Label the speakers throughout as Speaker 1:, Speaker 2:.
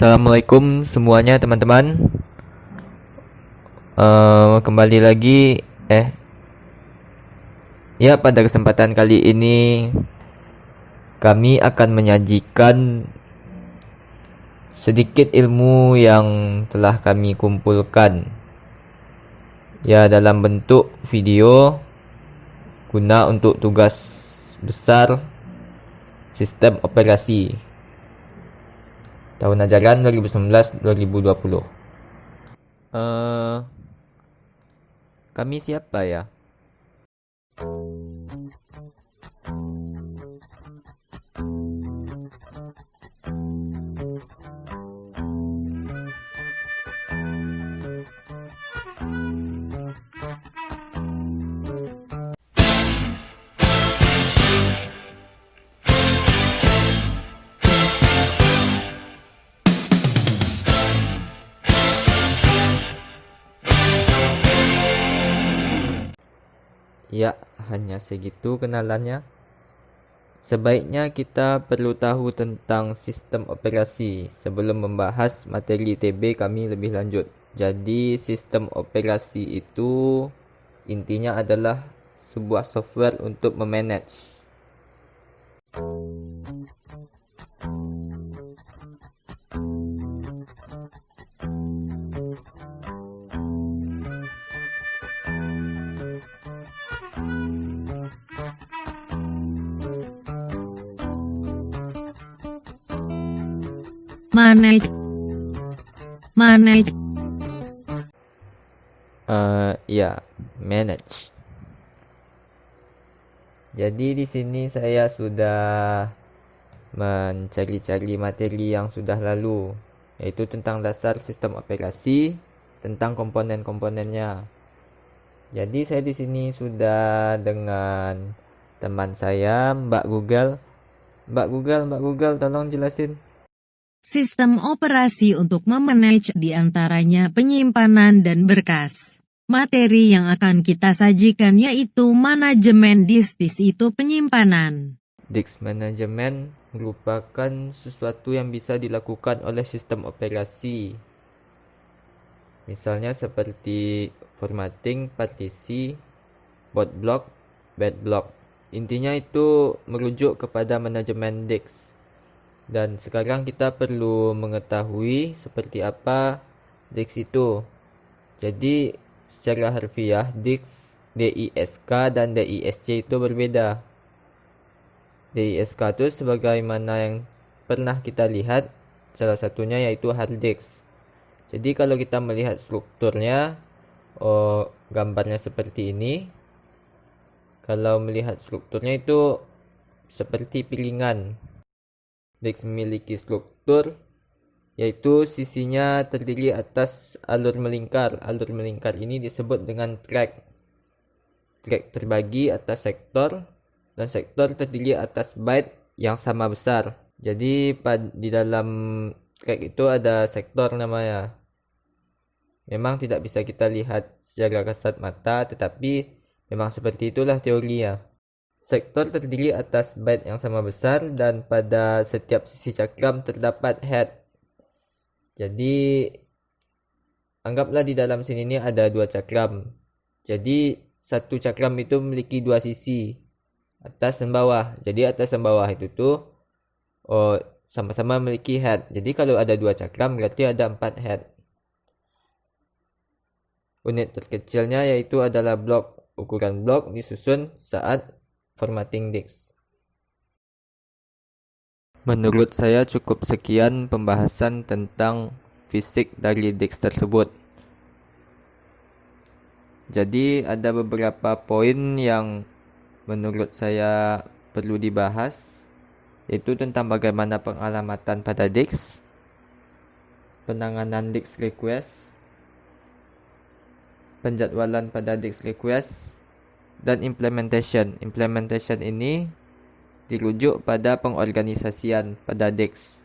Speaker 1: Assalamualaikum semuanya teman-teman. Kembali lagi ya, pada kesempatan kali ini kami akan menyajikan sedikit ilmu yang telah kami kumpulkan ya dalam bentuk video guna untuk tugas besar sistem operasi tahun ajaran 2019-2020. Kami siapa ya? Ya, hanya segitu kenalannya. Sebaiknya kita perlu tahu tentang sistem operasi sebelum membahas materi ITB kami lebih lanjut. Jadi, sistem operasi itu intinya adalah sebuah software untuk memanage. Manage. Jadi di sini saya sudah mencari-cari materi yang sudah lalu, yaitu tentang dasar sistem operasi, tentang komponen-komponennya. Jadi saya di sini sudah dengan teman saya, Mbak Google. Mbak Google, tolong jelasin.
Speaker 2: Sistem operasi untuk memanage diantaranya penyimpanan dan berkas. Materi yang akan kita sajikan yaitu manajemen disk itu penyimpanan.
Speaker 1: Disk management merupakan sesuatu yang bisa dilakukan oleh sistem operasi. Misalnya seperti formatting, partisi, boot block, bed block. Intinya itu merujuk kepada manajemen disk. Dan sekarang kita perlu mengetahui seperti apa disk itu. Jadi secara harfiah disk DISK dan DISC itu berbeda. DISK itu sebagaimana yang pernah kita lihat, salah satunya yaitu hard disk. Jadi kalau kita melihat strukturnya, gambarnya seperti ini. Kalau melihat strukturnya itu seperti piringan. Disk memiliki struktur yaitu sisinya terdiri atas alur melingkar. Alur melingkar ini disebut dengan track. Track terbagi atas sektor, dan sektor terdiri atas byte yang sama besar. Jadi di dalam track itu ada sektor namanya. Memang tidak bisa kita lihat secara kasat mata, tetapi memang seperti itulah teorinya. Sektor terdiri atas byte yang sama besar, dan pada setiap sisi cakram terdapat head. Jadi anggaplah di dalam sini ini ada dua cakram. Jadi satu cakram itu memiliki dua sisi, atas dan bawah. Jadi atas dan bawah itu tuh sama-sama memiliki head. Jadi kalau ada dua cakram berarti ada 4 head. Unit terkecilnya yaitu adalah blok. Ukuran blok disusun saat formatting disk. Menurut saya cukup sekian pembahasan tentang fisik dari disk tersebut. Jadi ada beberapa poin yang menurut saya perlu dibahas, yaitu tentang bagaimana pengalamatan pada disk, penanganan disk request, penjadwalan pada disk request, dan implementation. Implementation ini dirujuk pada pengorganisasian pada disk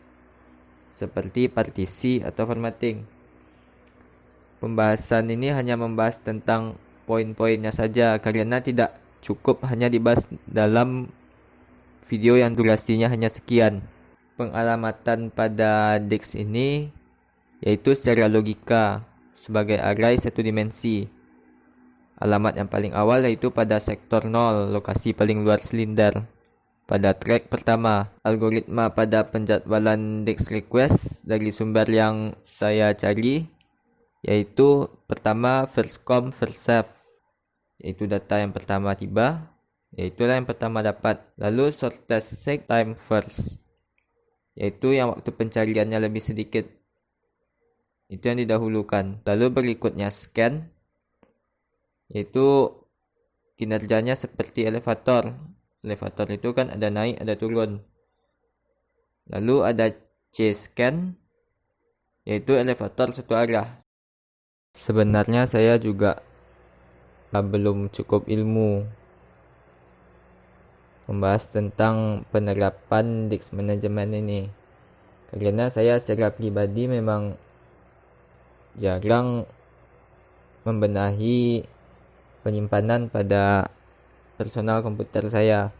Speaker 1: seperti partisi atau formatting. Pembahasan ini hanya membahas tentang poin-poinnya saja, karena tidak cukup hanya dibahas dalam video yang durasinya hanya sekian. pengalamatan pada disk ini yaitu secara logika sebagai array satu dimensi. Alamat yang paling awal yaitu pada sektor 0, lokasi paling luar silinder. Pada track pertama, algoritma pada penjadwalan disk request dari sumber yang saya cari yaitu pertama first come first serve, yaitu data yang pertama tiba, yaitulah yang pertama dapat. Lalu shortest seek time first, yaitu yang waktu pencariannya lebih sedikit, itu yang didahulukan. Lalu berikutnya scan, yaitu kinerjanya seperti elevator. Elevator itu kan ada naik ada turun. Lalu ada C-scan, yaitu elevator satu arah. Sebenarnya saya juga belum cukup ilmu membahas tentang penerapan disk management ini, karena saya secara pribadi memang jarang membenahi penyimpanan pada personal komputer saya.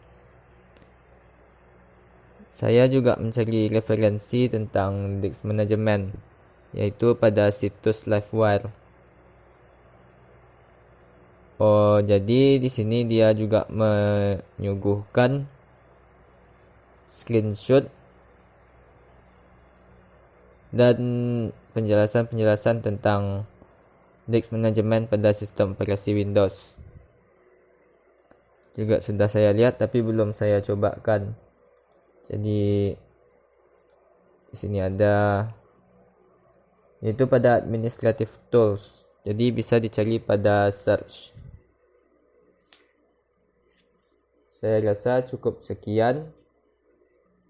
Speaker 1: Saya juga mencari referensi tentang disk management, yaitu pada situs Livewire. Oh, jadi di sini dia juga menyuguhkan screenshot dan penjelasan-penjelasan tentang disk management pada sistem operasi Windows. Juga sudah saya lihat tapi belum saya cobakan. Jadi di sini ada, yaitu pada administrative tools. Jadi bisa dicari pada search. Saya rasa cukup sekian.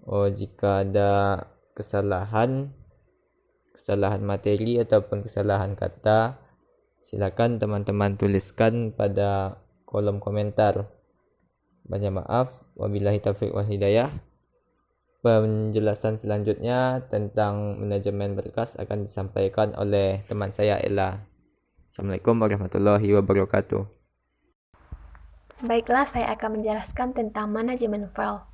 Speaker 1: Oh, jika ada kesalahan materi ataupun kesalahan kata, silakan teman-teman tuliskan pada kolom komentar. Banyak maaf. Wabillahi taufiq wal hidayah. Penjelasan selanjutnya tentang manajemen berkas akan disampaikan oleh teman saya Ella. Assalamualaikum warahmatullahi wabarakatuh.
Speaker 3: Baiklah, saya akan menjelaskan tentang manajemen file.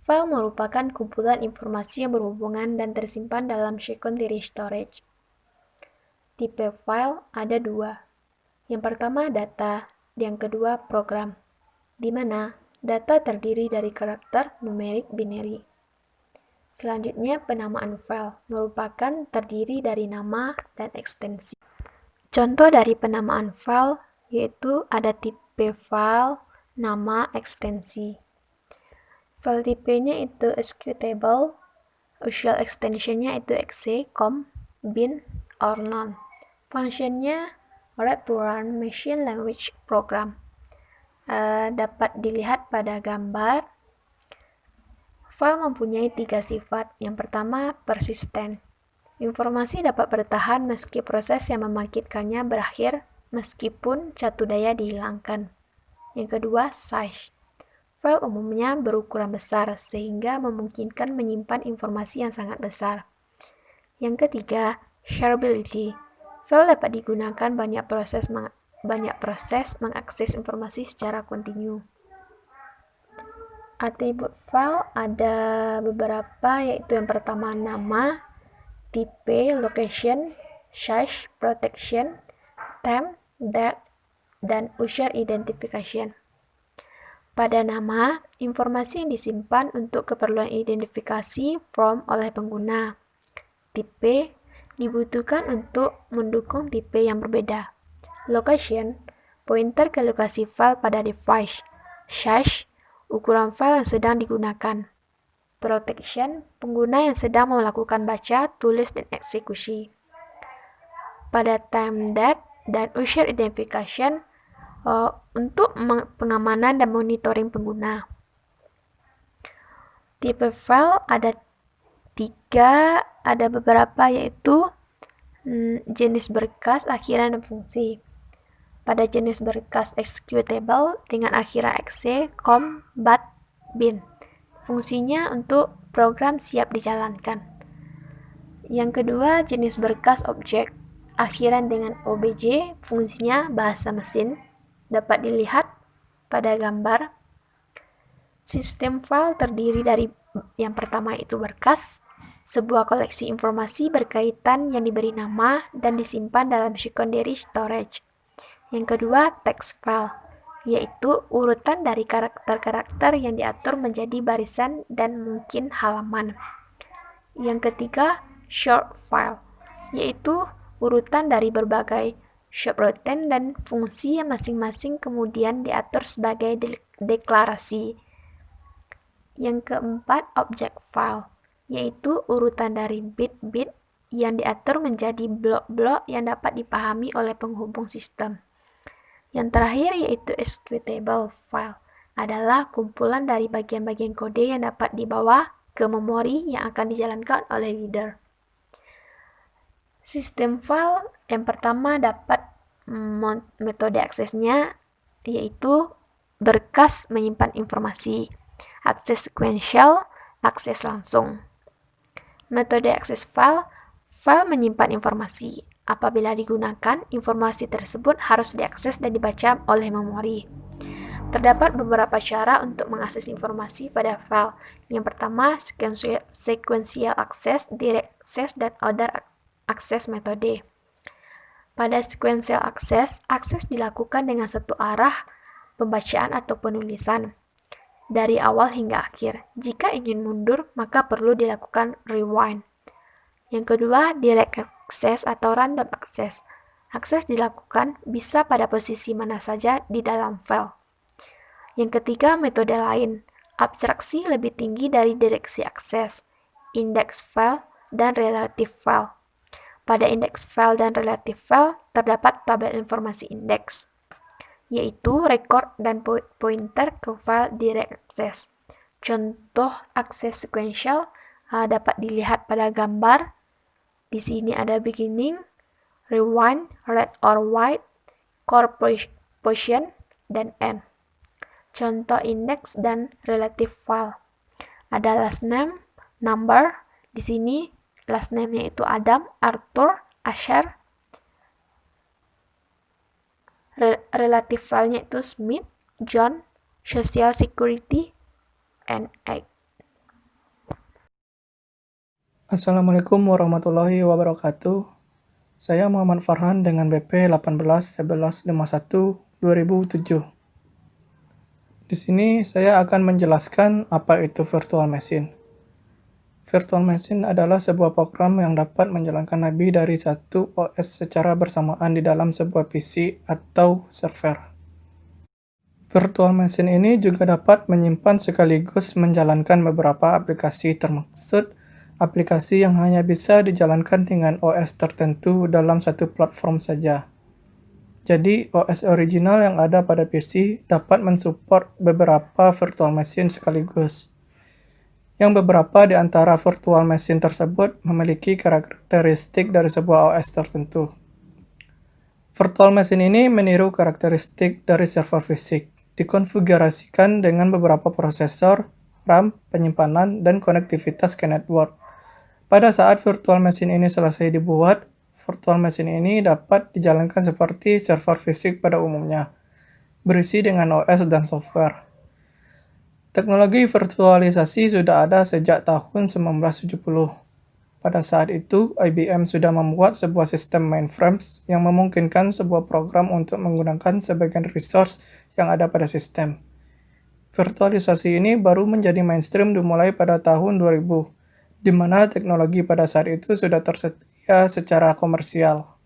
Speaker 3: File merupakan kumpulan informasi yang berhubungan dan tersimpan dalam secondary storage. Tipe file ada dua. Yang pertama data, yang kedua program, di mana data terdiri dari karakter numerik binary. Selanjutnya penamaan file merupakan terdiri dari nama dan ekstensi. Contoh dari penamaan file yaitu ada tipe file, nama, ekstensi. File tipenya itu executable, usual extensionnya itu exe, com, bin, or none. Functionnya read to run machine language program. Dapat dilihat pada gambar. File mempunyai 3 sifat. Yang pertama, persisten. Informasi dapat bertahan meski proses yang membangkitkannya berakhir, meskipun catu daya dihilangkan. Yang kedua, size. File umumnya berukuran besar, sehingga memungkinkan menyimpan informasi yang sangat besar. Yang ketiga, shareability. File dapat digunakan banyak proses mengakses informasi secara kontinu. Atribut file ada beberapa, yaitu yang pertama nama, tipe, location, size, protection, time, date, dan user identification. Pada nama, informasi yang disimpan untuk keperluan identifikasi form oleh pengguna. Tipe dibutuhkan untuk mendukung tipe yang berbeda. Location, pointer ke lokasi file pada device. Size, ukuran file yang sedang digunakan. Protection, pengguna yang sedang melakukan baca, tulis, dan eksekusi. Pada time, date, dan user identification, untuk pengamanan dan monitoring pengguna. Tipe file ada 3, ada beberapa, yaitu jenis berkas, akhiran, dan fungsi. Pada jenis berkas executable dengan akhiran exe, com, bat, bin. Fungsinya untuk program siap dijalankan. Yang kedua, jenis berkas objek, akhiran dengan obj, fungsinya bahasa mesin. Dapat dilihat pada gambar. Sistem file terdiri dari Yang pertama itu berkas, sebuah koleksi informasi berkaitan yang diberi nama dan disimpan dalam secondary storage. Yang kedua, text file, yaitu urutan dari karakter-karakter yang diatur menjadi barisan dan mungkin halaman. Yang ketiga, short file, yaitu urutan dari berbagai subroutine dan fungsi yang masing-masing kemudian diatur sebagai deklarasi. Yang keempat, object file, yaitu urutan dari bit-bit yang diatur menjadi blok-blok yang dapat dipahami oleh penghubung sistem. Yang terakhir yaitu executable file, adalah kumpulan dari bagian-bagian kode yang dapat dibawa ke memori yang akan dijalankan oleh leader. Sistem file yang pertama dapat metode aksesnya yaitu berkas menyimpan informasi, akses sequential, akses langsung. Metode akses file, file menyimpan informasi. Apabila digunakan, informasi tersebut harus diakses dan dibaca oleh memori. Terdapat beberapa cara untuk mengakses informasi pada file. Yang pertama, sequential access, direct access, dan other access metode. Pada sequential access, akses dilakukan dengan satu arah pembacaan atau penulisan dari awal hingga akhir. Jika ingin mundur, maka perlu dilakukan rewind. Yang kedua, direct access atau random access. Akses dilakukan bisa pada posisi mana saja di dalam file. Yang ketiga, metode lain, abstraksi lebih tinggi dari direksi akses, index file, dan relative file. Pada index file dan relative file, terdapat tabel informasi indeks, yaitu record dan pointer ke file direct access. Contoh akses sequential dapat dilihat pada gambar. Di sini ada beginning, rewind, read or write, core portion, dan end. Contoh index dan relative file. Ada last name, number. Di sini last name-nya itu Adam, Arthur, Asher. Relative file-nya itu Smith, John, Social Security, and egg.
Speaker 4: Assalamualaikum warahmatullahi wabarakatuh. Saya Muhammad Farhan dengan BP 181151-2007. Di sini saya akan menjelaskan apa itu virtual machine. Virtual machine adalah sebuah program yang dapat menjalankan lebih dari satu OS secara bersamaan di dalam sebuah PC atau server. Virtual machine ini juga dapat menyimpan sekaligus menjalankan beberapa aplikasi, termaksud aplikasi yang hanya bisa dijalankan dengan OS tertentu dalam satu platform saja. Jadi, OS original yang ada pada PC dapat mensupport beberapa virtual machine sekaligus. Yang beberapa di antara virtual machine tersebut memiliki karakteristik dari sebuah OS tertentu. Virtual machine ini meniru karakteristik dari server fisik, dikonfigurasikan dengan beberapa prosesor, RAM, penyimpanan, dan konektivitas ke network. Pada saat virtual machine ini selesai dibuat, virtual machine ini dapat dijalankan seperti server fisik pada umumnya, berisi dengan OS dan software. Teknologi virtualisasi sudah ada sejak tahun 1970. Pada saat itu, IBM sudah membuat sebuah sistem mainframes yang memungkinkan sebuah program untuk menggunakan sebagian resource yang ada pada sistem. Virtualisasi ini baru menjadi mainstream dimulai pada tahun 2000, di mana teknologi pada saat itu sudah tersedia secara komersial.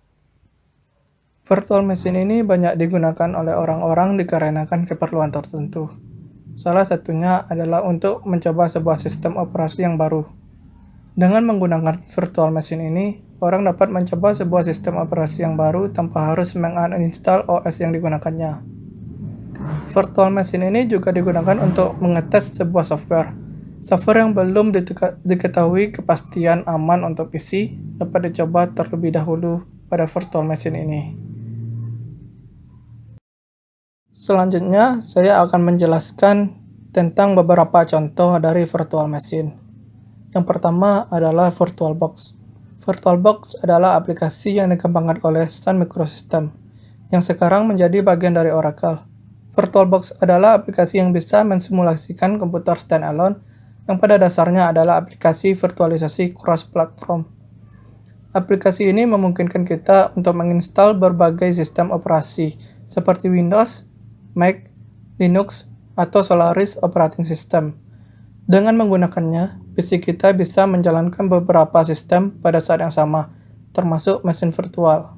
Speaker 4: Virtual machine ini banyak digunakan oleh orang-orang dikarenakan keperluan tertentu. Salah satunya adalah untuk mencoba sebuah sistem operasi yang baru. Dengan menggunakan virtual machine ini, orang dapat mencoba sebuah sistem operasi yang baru tanpa harus menguninstall OS yang digunakannya. Virtual machine ini juga digunakan untuk mengetes sebuah software. Software yang belum diketahui kepastian aman untuk PC dapat dicoba terlebih dahulu pada virtual machine ini. Selanjutnya, saya akan menjelaskan tentang beberapa contoh dari virtual machine. Yang pertama adalah VirtualBox. VirtualBox adalah aplikasi yang dikembangkan oleh Sun Microsystems, yang sekarang menjadi bagian dari Oracle. VirtualBox adalah aplikasi yang bisa mensimulasikan komputer standalone yang pada dasarnya adalah aplikasi virtualisasi cross-platform. Aplikasi ini memungkinkan kita untuk menginstal berbagai sistem operasi seperti Windows, Mac, Linux, atau Solaris operating system. Dengan menggunakannya, PC kita bisa menjalankan beberapa sistem pada saat yang sama, termasuk mesin virtual.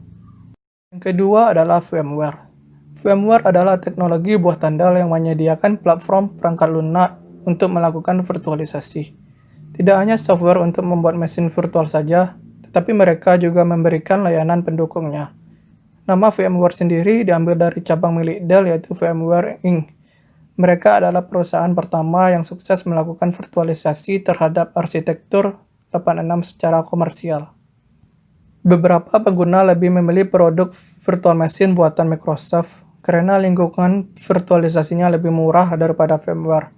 Speaker 4: Yang kedua adalah VMware. VMware adalah teknologi buah tandal yang menyediakan platform perangkat lunak untuk melakukan virtualisasi. Tidak hanya software untuk membuat mesin virtual saja, tetapi mereka juga memberikan layanan pendukungnya. Nama VMware sendiri diambil dari cabang milik Dell yaitu VMware Inc. Mereka adalah perusahaan pertama yang sukses melakukan virtualisasi terhadap arsitektur 86 secara komersial. Beberapa pengguna lebih memilih produk virtual machine buatan Microsoft karena lingkungan virtualisasinya lebih murah daripada VMware.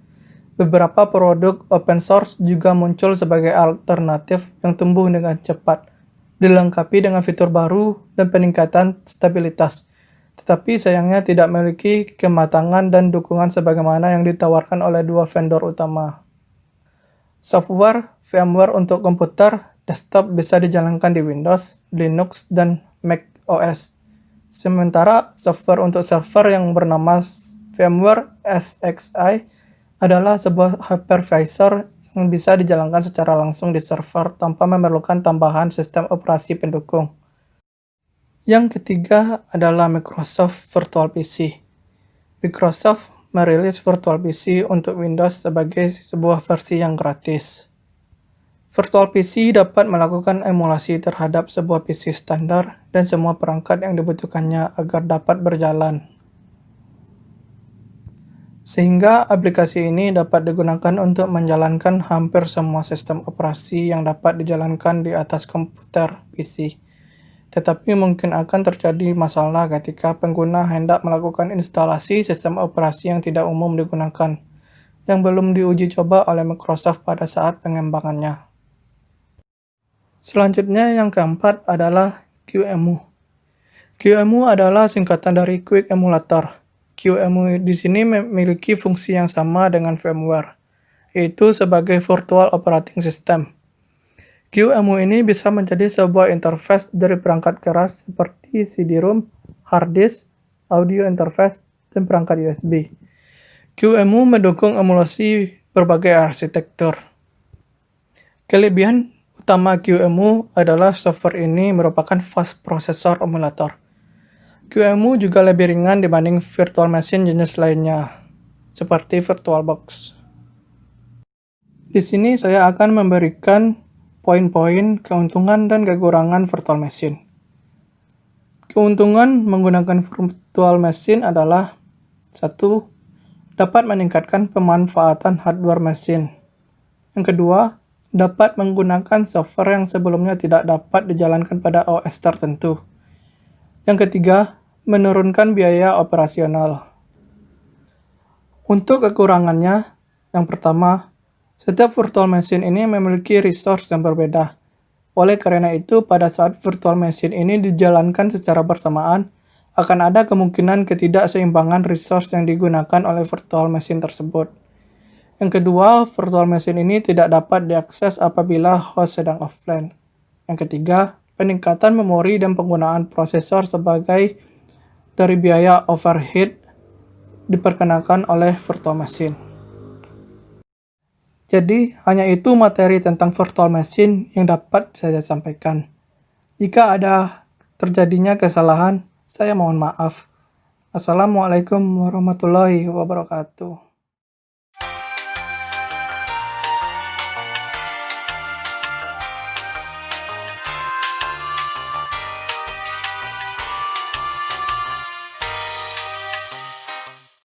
Speaker 4: Beberapa produk open source juga muncul sebagai alternatif yang tumbuh dengan cepat, dilengkapi dengan fitur baru dan peningkatan stabilitas, tetapi sayangnya tidak memiliki kematangan dan dukungan sebagaimana yang ditawarkan oleh dua vendor utama. Software VMware untuk komputer desktop bisa dijalankan di Windows, Linux, dan Mac OS. Sementara software untuk server yang bernama VMware SXI adalah sebuah hypervisor yang bisa dijalankan secara langsung di server tanpa memerlukan tambahan sistem operasi pendukung. Yang ketiga adalah Microsoft Virtual PC. Microsoft merilis Virtual PC untuk Windows sebagai sebuah versi yang gratis. Virtual PC dapat melakukan emulasi terhadap sebuah PC standar dan semua perangkat yang dibutuhkannya agar dapat berjalan. Sehingga aplikasi ini dapat digunakan untuk menjalankan hampir semua sistem operasi yang dapat dijalankan di atas komputer PC. Tetapi mungkin akan terjadi masalah ketika pengguna hendak melakukan instalasi sistem operasi yang tidak umum digunakan, yang belum diuji coba oleh Microsoft pada saat pengembangannya. Selanjutnya yang keempat adalah QEMU. QEMU adalah singkatan dari Quick Emulator. QEMU di sini memiliki fungsi yang sama dengan VMware, yaitu sebagai virtual operating system. QEMU ini bisa menjadi sebuah interface dari perangkat keras seperti CD-ROM, hard disk, audio interface, dan perangkat USB. QEMU mendukung emulasi berbagai arsitektur. Kelebihan utama QEMU adalah software ini merupakan fast processor emulator. QEMU juga lebih ringan dibanding virtual machine jenis lainnya, seperti VirtualBox. Di sini saya akan memberikan poin-poin keuntungan dan kekurangan virtual machine. Keuntungan menggunakan virtual machine adalah 1. Dapat meningkatkan pemanfaatan hardware mesin. Yang kedua, dapat menggunakan software yang sebelumnya tidak dapat dijalankan pada OS tertentu. Yang ketiga, menurunkan biaya operasional. Untuk kekurangannya, yang pertama, setiap virtual machine ini memiliki resource yang berbeda. Oleh karena itu, pada saat virtual machine ini dijalankan secara bersamaan, akan ada kemungkinan ketidakseimbangan resource yang digunakan oleh virtual machine tersebut. Yang kedua, virtual machine ini tidak dapat diakses apabila host sedang offline. Yang ketiga, peningkatan memori dan penggunaan prosesor sebagai dari biaya overhead diperkenakan oleh virtual machine. Jadi, hanya itu materi tentang virtual machine yang dapat saya sampaikan. Jika ada terjadinya kesalahan, saya mohon maaf. Assalamualaikum warahmatullahi wabarakatuh.